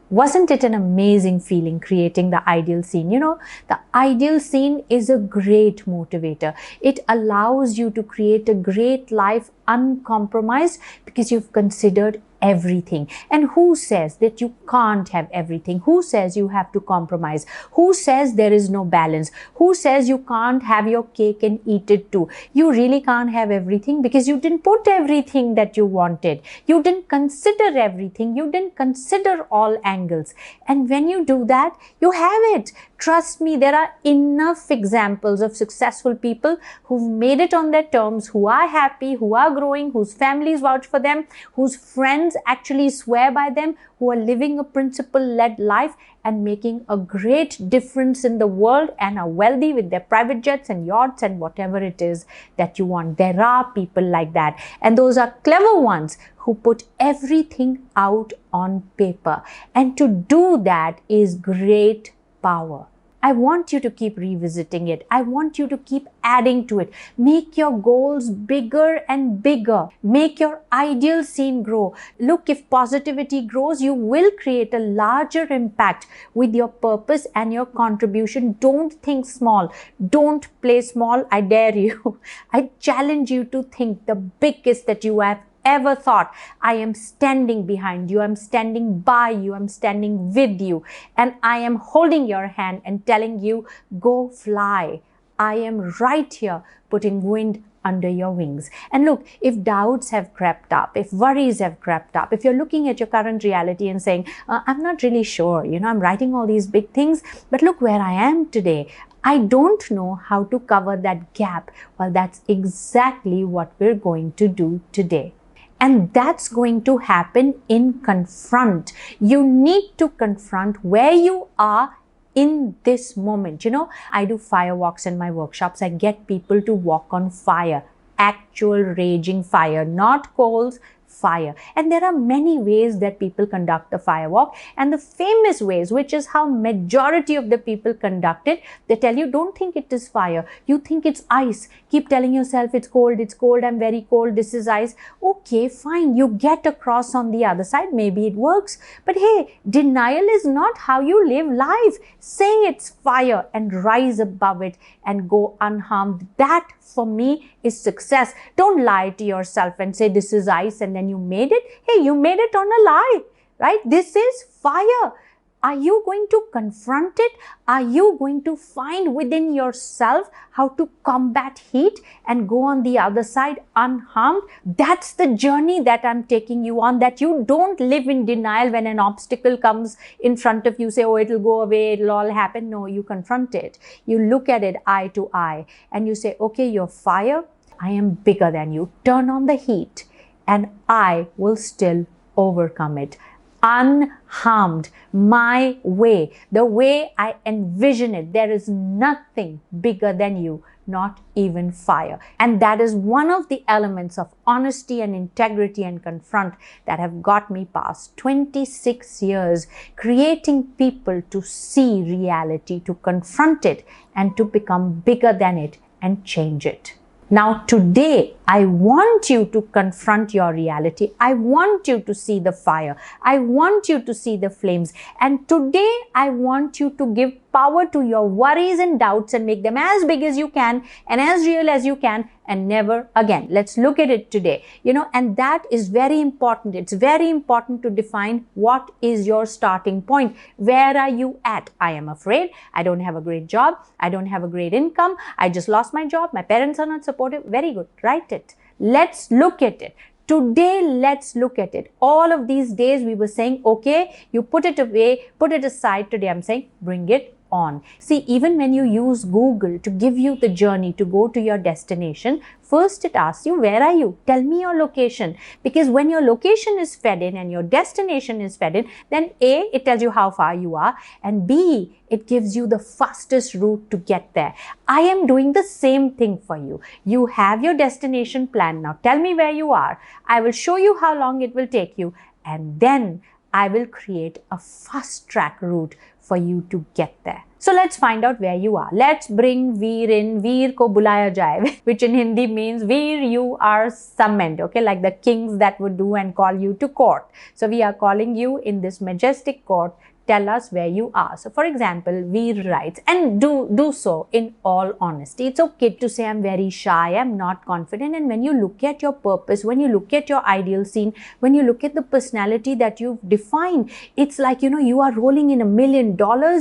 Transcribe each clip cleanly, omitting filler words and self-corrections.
Wasn't it an amazing feeling creating the ideal scene? The ideal scene is a great motivator. It allows you to create a great life uncompromised because you've considered everything. And who says that you can't have everything? Who says you have to compromise? Who says there is no balance? Who says you can't have your cake and eat it too? You really can't have everything because you didn't put everything that you wanted. You didn't consider everything. You didn't consider all angles. And when you do that, you have it. Trust me, there are enough examples of successful people who've made it on their terms, who are happy, who are growing, whose families vouch for them, whose friends actually swear by them, who are living a principle-led life and making a great difference in the world and are wealthy with their private jets and yachts and whatever it is that you want. There are people like that. And those are clever ones who put everything out on paper. And to do that is great power. I want you to keep revisiting it. I want you to keep adding to it. Make your goals bigger and bigger. Make your ideal scene grow. Look, if positivity grows, you will create a larger impact with your purpose and your contribution. Don't think small. Don't play small. I dare you. I challenge you to think the biggest that you have ever thought. I am standing behind you. I'm standing by you. I'm standing with you. And I am holding your hand and telling you, go fly. I am right here putting wind under your wings. And look, if doubts have crept up, if worries have crept up, if you're looking at your current reality and saying, I'm not really sure, I'm writing all these big things, but look where I am today. I don't know how to cover that gap. Well, that's exactly what we're going to do today. And that's going to happen in confront. You need to confront where you are in this moment. I do fire walks in my workshops. I get people to walk on fire, actual raging fire, not coals, fire. And there are many ways that people conduct the fire walk, and the famous ways, which is how majority of the people conduct it, they tell you, don't think it is fire, you think it's ice. Keep telling yourself it's cold, I'm very cold, this is ice. Okay, fine, you get across on the other side, maybe it works. But hey, denial is not how you live life. Say it's fire and rise above it and go unharmed. That for me is success. Don't lie to yourself and say this is ice and then you made it. Hey, you made it on a lie, right? This is fire. Are you going to confront it? Are you going to find within yourself how to combat heat and go on the other side unharmed? That's the journey that I'm taking you on, that you don't live in denial when an obstacle comes in front of you, say, oh, it'll go away, it'll all happen. No, you confront it. You look at it eye to eye and you say, okay, you're fire. I am bigger than you. Turn on the heat and I will still overcome it. Unharmed, my way, the way I envision it. There is nothing bigger than you, not even fire. And that is one of the elements of honesty and integrity and confront that have got me past 26 years creating people to see reality, to confront it and to become bigger than it and change it. Now today, I want you to confront your reality. I want you to see the fire. I want you to see the flames. And today, I want you to give power to your worries and doubts and make them as big as you can and as real as you can and never again. Let's look at it today. And that is very important. It's very important to define what is your starting point. Where are you at? I am afraid. I don't have a great job. I don't have a great income. I just lost my job. My parents are not supportive. Very good. Write it. Let's look at it. Today, let's look at it. All of these days we were saying, okay, you put it away, put it aside. Today I'm saying, bring it on. See, even when you use Google to give you the journey to go to your destination, first it asks you, where are you? Tell me your location. Because when your location is fed in and your destination is fed in, then A, it tells you how far you are, and B, it gives you the fastest route to get there. I am doing the same thing for you. You have your destination plan. Now tell me where you are. I will show you how long it will take you, and then I will create a fast track route for you to get there. So let's find out where you are. Let's bring Veer in. Veer ko bulaya jaye, which in Hindi means Veer, you are summoned. Okay, like the kings that would do and call you to court. So we are calling you in this majestic court. Tell us where you are. So for example, Veer writes, and do so in all honesty. It's okay to say I'm very shy, I'm not confident. And when you look at your purpose, when you look at your ideal scene, when you look at the personality that you've defined, it's like, you are rolling in $1 million,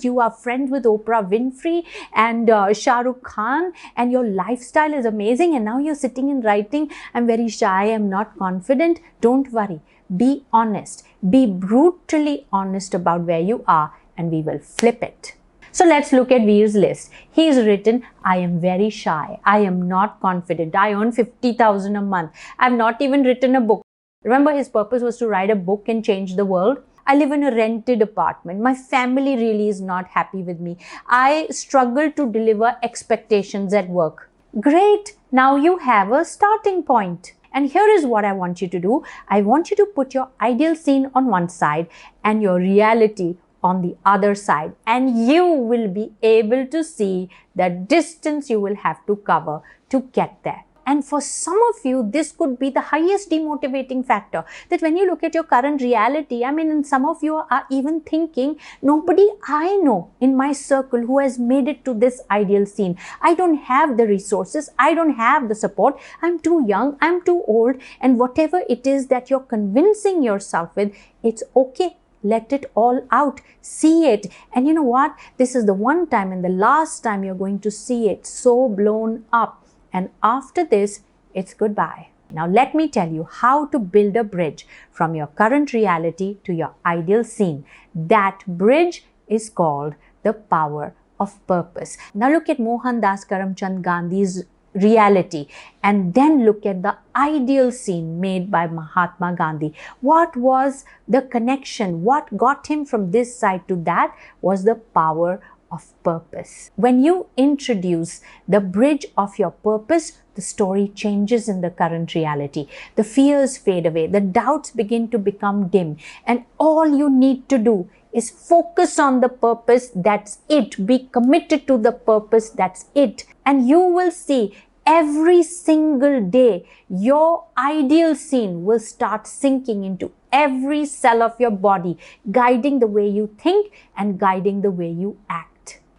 you are friends with Oprah Winfrey and Shah Rukh Khan, and your lifestyle is amazing. And now you're sitting and writing, I'm very shy, I'm not confident. Don't worry. Be honest. Be brutally honest about where you are, and we will flip it. So let's look at Veer's list. He's written, I am very shy. I am not confident. I earn 50,000 a month. I've not even written a book. Remember, his purpose was to write a book and change the world. I live in a rented apartment. My family really is not happy with me. I struggle to deliver expectations at work. Great. Now you have a starting point. And here is what I want you to do. I want you to put your ideal scene on one side and your reality on the other side. And you will be able to see the distance you will have to cover to get there. And for some of you, this could be the highest demotivating factor, that when you look at your current reality, and some of you are even thinking, nobody I know in my circle who has made it to this ideal scene. I don't have the resources. I don't have the support. I'm too young. I'm too old. And whatever it is that you're convincing yourself with, it's okay. Let it all out. See it. And you know what? This is the one time and the last time you're going to see it so blown up. And after this, it's goodbye. Now let me tell you how to build a bridge from your current reality to your ideal scene. That bridge is called the power of purpose. Now look at Mohandas Karamchand Gandhi's reality and then look at the ideal scene made by Mahatma Gandhi. What was the connection? What got him from this side to that was the power of purpose. When you introduce the bridge of your purpose, the story changes in the current reality. The fears fade away, the doubts begin to become dim, and all you need to do is focus on the purpose, that's it. Be committed to the purpose, that's it. And you will see every single day, your ideal scene will start sinking into every cell of your body, guiding the way you think and guiding the way you act.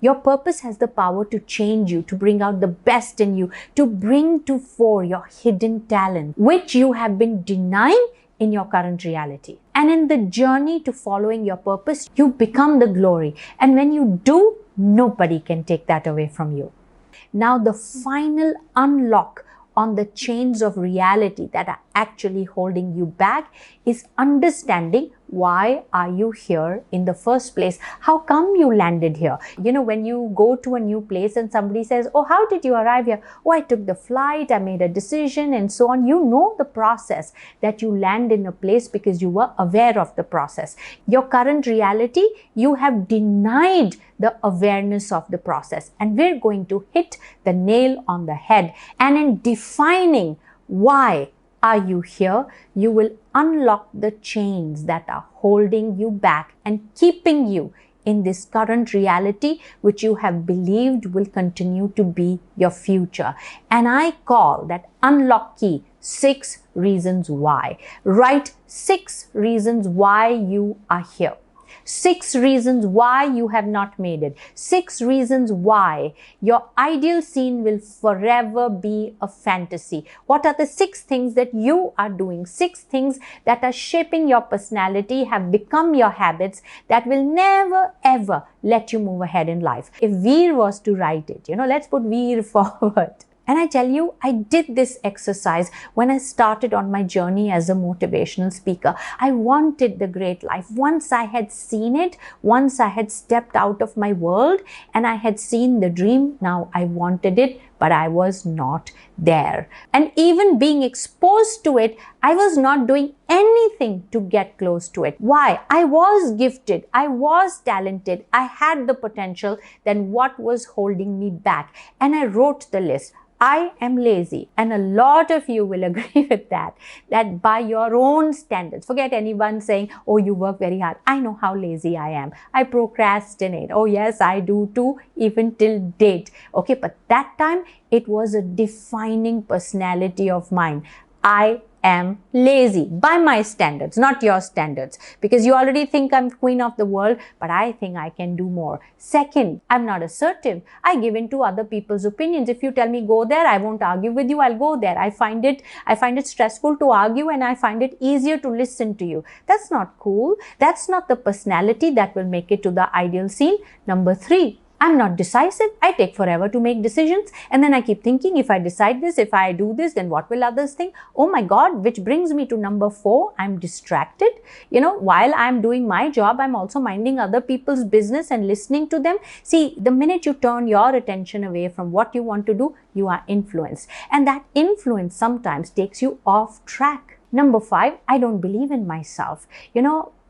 Your purpose has the power to change you, to bring out the best in you, to bring to fore your hidden talent, which you have been denying in your current reality. And in the journey to following your purpose, you become the glory. And when you do, nobody can take that away from you. Now, the final unlock on the chains of reality that are actually holding you back is understanding why are you here in the first place? How come you landed here? When you go to a new place and somebody says, oh, how did you arrive here? Oh, I took the flight, I made a decision and so on. You know the process that you land in a place because you were aware of the process. Your current reality, you have denied the awareness of the process. And we're going to hit the nail on the head. And in defining why are you here, you will unlock the chains that are holding you back and keeping you in this current reality, which you have believed will continue to be your future. And I call that unlock key 6 reasons why. Write 6 reasons why you are here. 6 reasons why you have not made it. 6 reasons why your ideal scene will forever be a fantasy. What are the 6 things that you are doing? 6 things that are shaping your personality, have become your habits, that will never ever let you move ahead in life. If Veer was to write it, let's put Veer forward. And I tell you, I did this exercise when I started on my journey as a motivational speaker. I wanted the great life. Once I had seen it, once I had stepped out of my world and I had seen the dream, now I wanted it, but I was not there. And even being exposed to it, I was not doing anything to get close to it. Why? I was gifted. I was talented. I had the potential. Then what was holding me back? And I wrote the list. I am lazy, and a lot of you will agree with that by your own standards, forget anyone saying, oh, you work very hard. I know how lazy I am. I procrastinate. Oh yes, I do too, even till date. Okay, but that time it was a defining personality of mine. I am lazy by my standards, not your standards, because you already think I'm queen of the world, but I think I can do more. Second, I'm not assertive. I give in to other people's opinions. If you tell me go there, I won't argue with you. I'll go there. I find it stressful to argue, and I find it easier to listen to you. That's not cool. That's not the personality that will make it to the ideal scene. Number 3, I'm not decisive. I take forever to make decisions, and then I keep thinking, if I decide this, if I do this, then what will others think? Oh my God, which brings me to number 4, I'm distracted. While I'm doing my job, I'm also minding other people's business and listening to them. See, the minute you turn your attention away from what you want to do, you are influenced, and that influence sometimes takes you off track. Number 5, I don't believe in myself.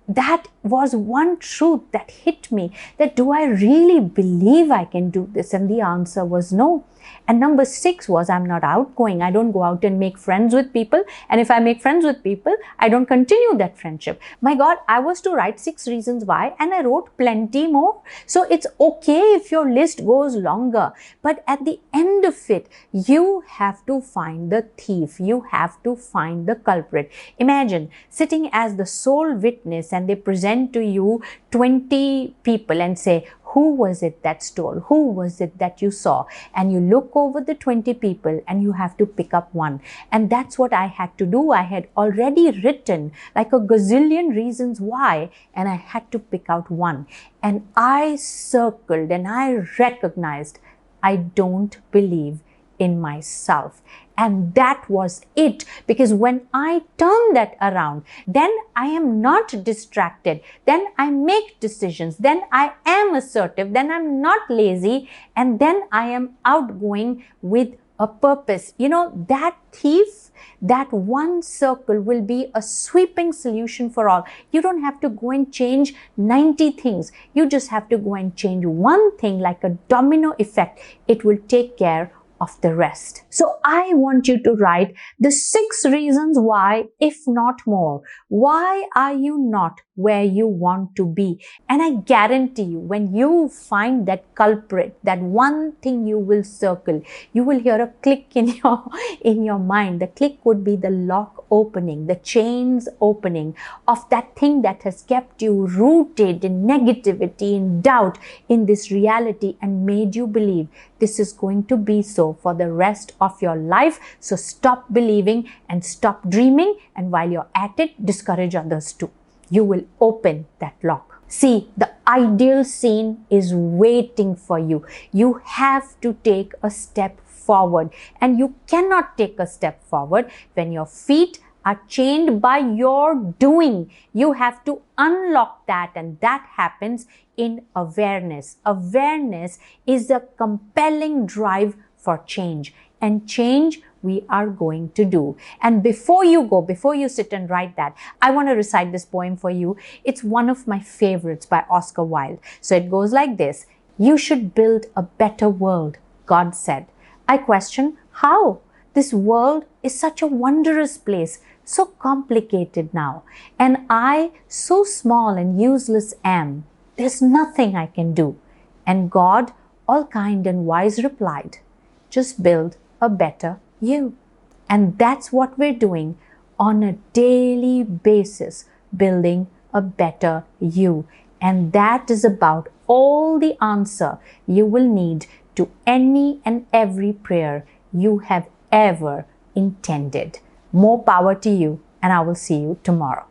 That was one truth that hit me, that do I really believe I can do this? And the answer was no. And number 6 was, I'm not outgoing. I don't go out and make friends with people. And if I make friends with people, I don't continue that friendship. My God, I was to write 6 reasons why, and I wrote plenty more. So it's okay if your list goes longer. But at the end of it, you have to find the thief. You have to find the culprit. Imagine sitting as the sole witness, and they present to you 20 people and say, who was it that stole? Who was it that you saw? And you look over the 20 people and you have to pick up one. And that's what I had to do. I had already written like a gazillion reasons why, and I had to pick out one. And I circled and I recognized I don't believe in myself. And that was it, because when I turn that around, then I am not distracted, then I make decisions, then I am assertive, then I'm not lazy, and then I am outgoing with a purpose. That thief, that one circle will be a sweeping solution for all. You don't have to go and change 90 things. You just have to go and change one thing, like a domino effect. It will take care of the rest. So I want you to write the 6 reasons why, if not more. Why are you not where you want to be? And I guarantee you, when you find that culprit, that one thing you will circle, you will hear a click in your mind. The click would be the lock opening, the chains opening of that thing that has kept you rooted in negativity, in doubt, in this reality, and made you believe this is going to be so for the rest of your life. So stop believing and stop dreaming, and while you're at it, discourage others too. You will open that lock. See, the ideal scene is waiting for you. You have to take a step forward, and you cannot take a step forward when your feet are chained by your doing. You have to unlock that, and that happens in awareness. Awareness is a compelling drive for change, and change we are going to do. And before you sit and write that, I want to recite this poem for you. It's one of my favorites by Oscar Wilde. So it goes like this. You should build a better world, God said. I question, how? This world is such a wondrous place, so complicated now. And I, so small and useless am. There's nothing I can do. And God, all kind and wise, replied, just build a better you. And that's what we're doing on a daily basis, building a better you. And that is about all the answer you will need to any and every prayer you have ever intended. More power to you, and I will see you tomorrow.